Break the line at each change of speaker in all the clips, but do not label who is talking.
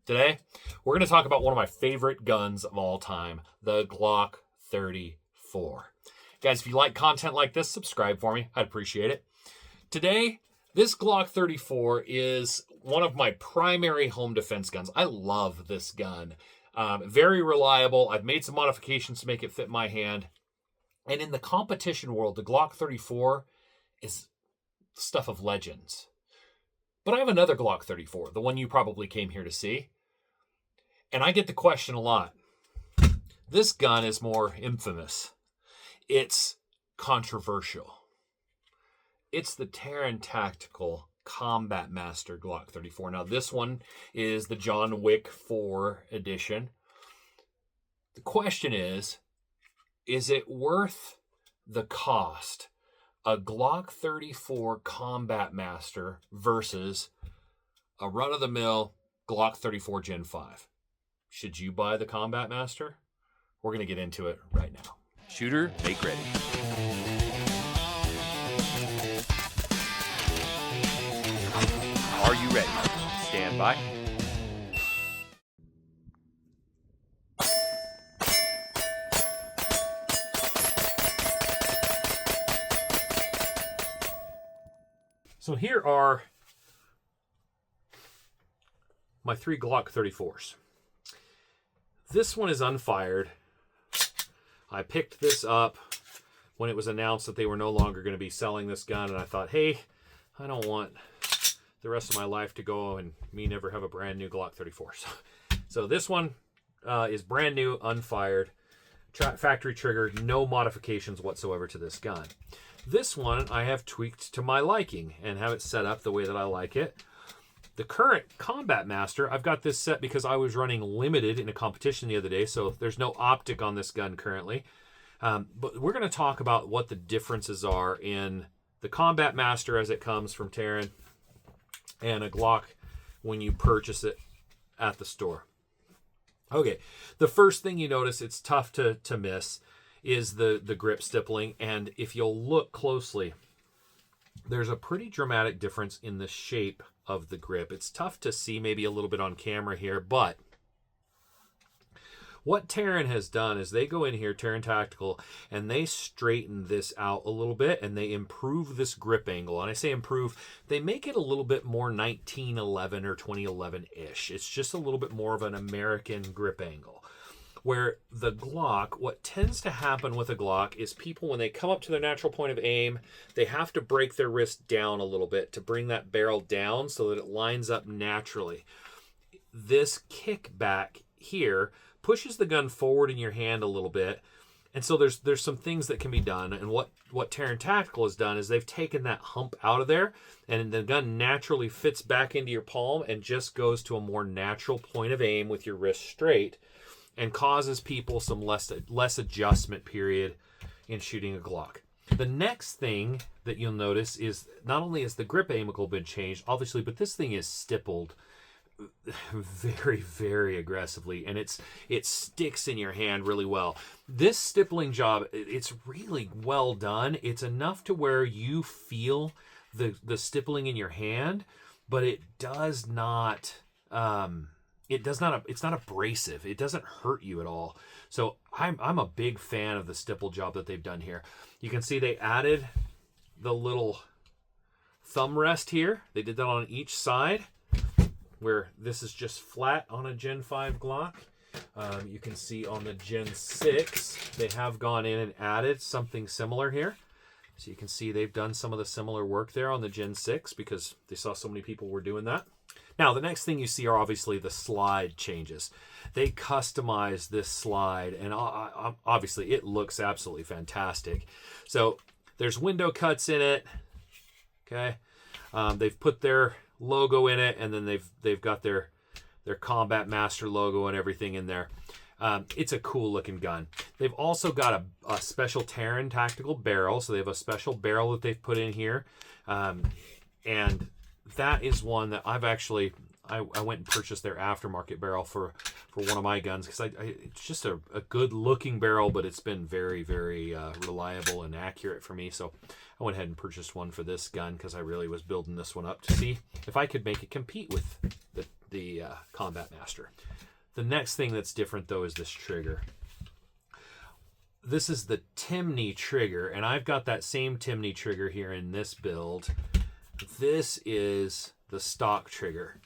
Today, we're going to talk about one of my favorite guns of all time, the Glock 34. Guys, if you like content like this, subscribe for me. I'd appreciate it. Today, this Glock 34 is one of my primary home defense guns. I love this gun. Very reliable. I've made some modifications to make it fit my hand. And in the competition world, the Glock 34 is stuff of legends. But I have another Glock 34, the one you probably came here to see. And I get the question a lot. This gun is more infamous. It's controversial. It's the Taran Tactical Combat Master Glock 34. Now, this one is the John Wick 4 edition. The question is it worth the cost? A Glock 34 Combat Master versus a run-of-the-mill Glock 34 Gen 5. Should you buy the Combat Master? We're going to get into it right now.
Shooter, make ready. Are you ready? Stand by.
So here are my three Glock 34s. This one is unfired. I picked this up when it was announced that they were no longer going to be selling this gun, and I thought, hey, I don't want the rest of my life to go and me never have a brand new Glock 34. So this one is brand new, unfired, factory trigger, no modifications whatsoever to this gun. This one I have tweaked to my liking and have it set up the way that I like it. The current Combat Master, I've got this set because I was running limited in a competition the other day, so there's no optic on this gun currently. But we're going to talk about what the differences are in the Combat Master as it comes from Taran and a Glock when you purchase it at the store. Okay, the first thing you notice, it's tough to miss, is the grip stippling. And if you'll look closely, there's a pretty dramatic difference in the shape of the grip. It's tough to see maybe a little bit on camera here, but what Taran has done is they go in here, Taran Tactical, and they straighten this out a little bit and they improve this grip angle. And I say improve, they make it a little bit more 1911 or 2011-ish. It's just a little bit more of an American grip angle. Where the Glock, what tends to happen with a Glock is people, when they come up to their natural point of aim, they have to break their wrist down a little bit to bring that barrel down so that it lines up naturally. This kickback here pushes the gun forward in your hand a little bit. And so there's some things that can be done. And what Taran Tactical has done is they've taken that hump out of there, and the gun naturally fits back into your palm and just goes to a more natural point of aim with your wrist straight, and causes people some less adjustment period in shooting a Glock. The next thing that you'll notice is not only has the grip angle been changed, obviously, but this thing is stippled very, very aggressively, and it sticks in your hand really well. This stippling job, it's really well done. It's enough to where you feel the stippling in your hand, but it does not... it's not abrasive. It doesn't hurt you at all. So I'm a big fan of the stipple job that they've done here. You can see they added the little thumb rest here. They did that on each side, where this is just flat on a Gen 5 Glock. You can see on the Gen 6, they have gone in and added something similar here. So you can see they've done some of the similar work there on the Gen 6 because they saw so many people were doing that. Now, the next thing you see are obviously the slide changes. They customized this slide, and obviously it looks absolutely fantastic. So there's window cuts in it. Okay, they've put their logo in it, and then they've got their Combat Master logo and everything in there. It's a cool looking gun. They've also got a special Taran Tactical barrel, so they have a special barrel that they've put in here, and that is one that I've actually I went and purchased their aftermarket barrel for one of my guns because it's just a good looking barrel, but it's been very, very reliable and accurate for me. So I went ahead and purchased one for this gun because I really was building this one up to see if I could make it compete with the Combat Master. The next thing that's different though is this trigger. This is the Timney trigger, and I've got that same Timney trigger here in this build. This is the stock trigger.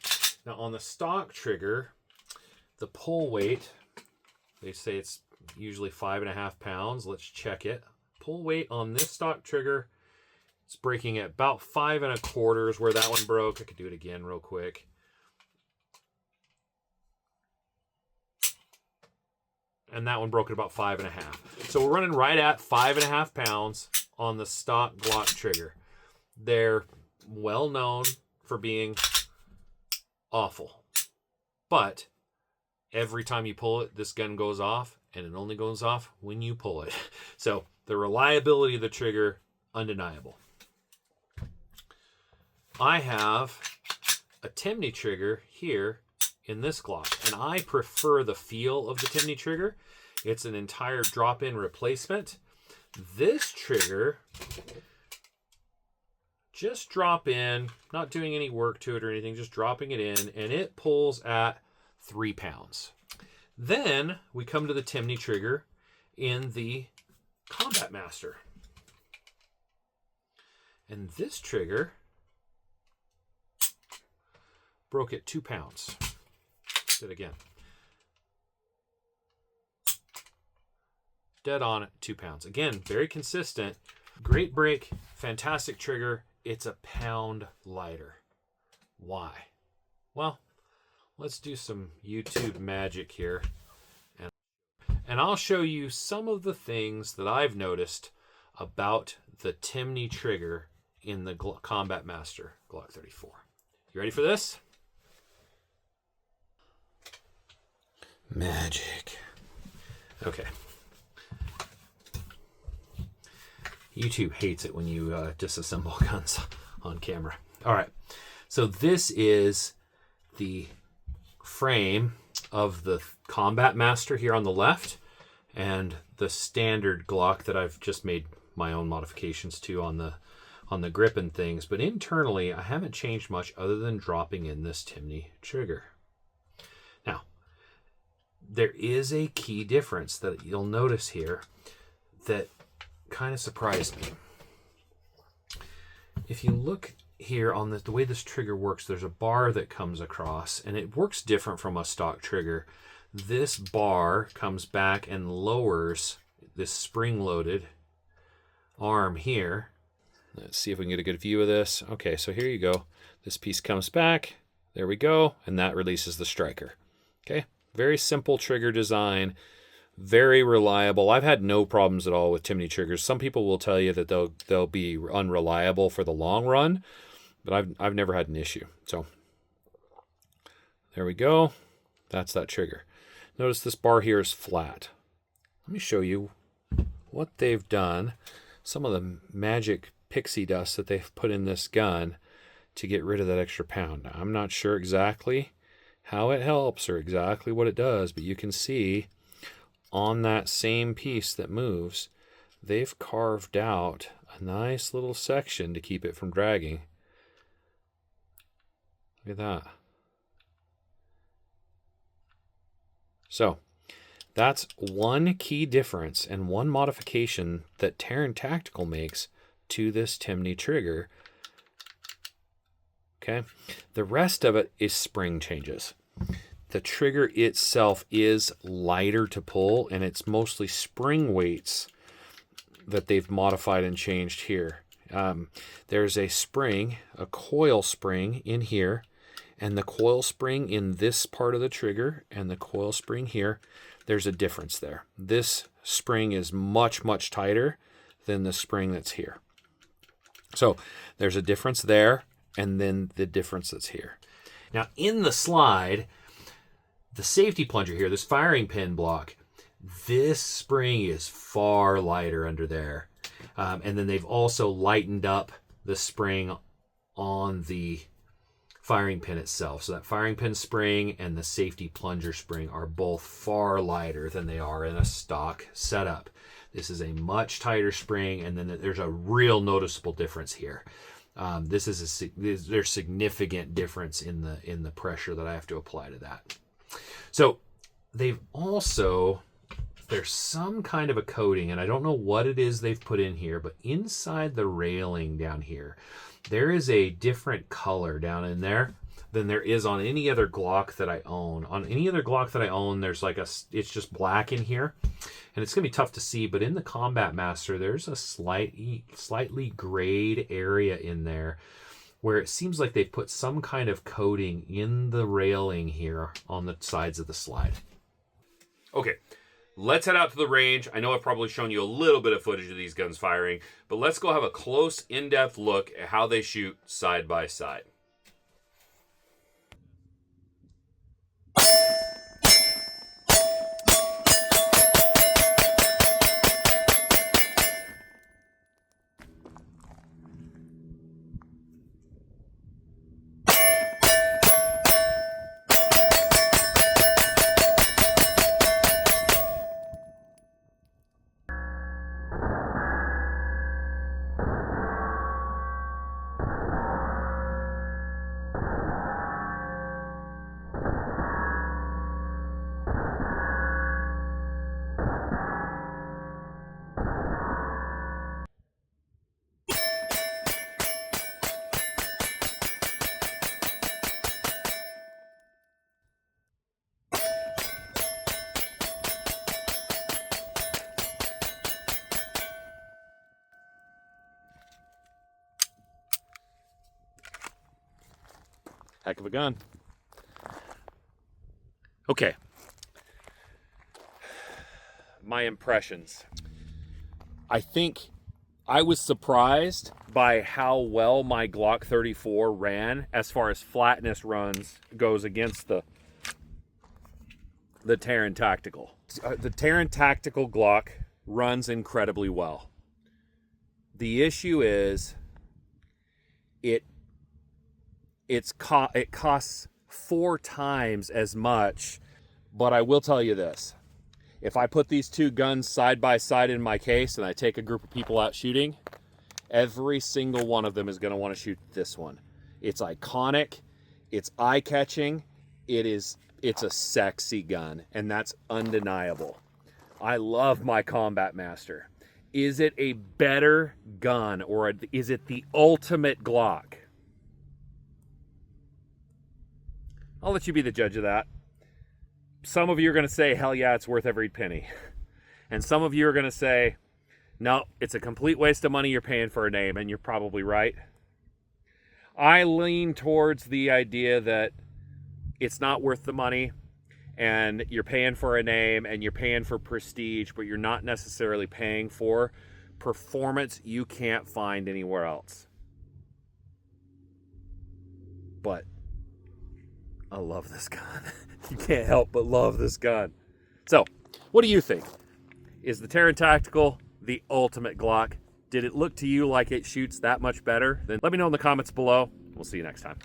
Now on the stock trigger, the pull weight, they say it's usually 5.5 pounds. Let's check it. Pull weight on this stock trigger, it's breaking at about 5 1/4 is where that one broke. I could do it again real quick. And that one broke at about 5.5. So we're running right at 5.5 pounds on the stock Glock trigger. They're well known for being awful. But every time you pull it, this gun goes off, and it only goes off when you pull it. So the reliability of the trigger, undeniable. I have a Timney trigger here in this Glock, and I prefer the feel of the Timney trigger. It's an entire drop-in replacement. This trigger, just drop in, not doing any work to it or anything, just dropping it in, and it pulls at 3 pounds. Then we come to the Timney trigger in the Combat Master. And this trigger broke at 2 pounds. It again. Dead on 2 pounds. Again, very consistent. Great break, fantastic trigger. It's a pound lighter. Why? Well, let's do some YouTube magic here. And I'll show you some of the things that I've noticed about the Timney trigger in the Combat Master Glock 34. You ready for this? Magic. Okay. YouTube hates it when you disassemble guns on camera. All right. So this is the frame of the Combat Master here on the left, and the standard Glock that I've just made my own modifications to on the grip and things. But internally, I haven't changed much other than dropping in this Timney trigger. Now, there is a key difference that you'll notice here that kind of surprised me. If you look here on the way this trigger works, there's a bar that comes across, and it works different from a stock trigger. This bar comes back and lowers this spring-loaded arm here. Let's see if we can get a good view of this. Okay, so here you go. This piece comes back. There we go. And that releases the striker. Okay, very simple trigger design. Very reliable. I've had no problems at all with Timney triggers. Some people will tell you that they'll be unreliable for the long run, but I've never had an issue. So there we go. That's that trigger. Notice this bar here is flat. Let me show you what they've done. Some of the magic pixie dust that they've put in this gun to get rid of that extra pound. Now, I'm not sure exactly how it helps or exactly what it does, but you can see on that same piece that moves, they've carved out a nice little section to keep it from dragging. Look at that. So that's one key difference and one modification that Taran Tactical makes to this Timney trigger. Okay, the rest of it is spring changes. The trigger itself is lighter to pull, and it's mostly spring weights that they've modified and changed here. There's a spring, a coil spring in here, and the coil spring in this part of the trigger and the coil spring here, there's a difference there. This spring is much, much tighter than the spring that's here. So there's a difference there, and then the difference that's here. Now in the slide, the safety plunger here, this firing pin block, this spring is far lighter under there. And then they've also lightened up the spring on the firing pin itself. So that firing pin spring and the safety plunger spring are both far lighter than they are in a stock setup. This is a much tighter spring, and then there's a real noticeable difference here. There's significant difference in the pressure that I have to apply to that. So there's some kind of a coating, and I don't know what it is they've put in here, but inside the railing down here, there is a different color down in there than there is on any other Glock that I own. On any other Glock that I own, there's it's just black in here, and it's gonna be tough to see, but in the Combat Master, there's a slightly grayed area in there where it seems like they've put some kind of coating in the railing here on the sides of the slide. Okay, let's head out to the range. I know I've probably shown you a little bit of footage of these guns firing, but let's go have a close, in-depth look at how they shoot side by side. Heck of a gun. Okay. My impressions. I think I was surprised by how well my Glock 34 ran as far as flatness runs goes against the Taran Tactical. The Taran Tactical Glock runs incredibly well. The issue is it costs 4 times as much, but I will tell you this. If I put these two guns side by side in my case and I take a group of people out shooting, every single one of them is going to want to shoot this one. It's iconic, it's eye-catching, it's a sexy gun, and that's undeniable. I love my Combat Master. Is it a better gun, or is it the ultimate Glock? I'll let you be the judge of that. Some of you are going to say, hell yeah, it's worth every penny. And some of you are going to say, no, it's a complete waste of money you're paying for a name, and you're probably right. I lean towards the idea that it's not worth the money, and you're paying for a name, and you're paying for prestige, but you're not necessarily paying for performance you can't find anywhere else. But I love this gun. You can't help but love this gun. So, what do you think? Is the Taran Tactical the ultimate Glock? Did it look to you like it shoots that much better? Then let me know in the comments below. We'll see you next time.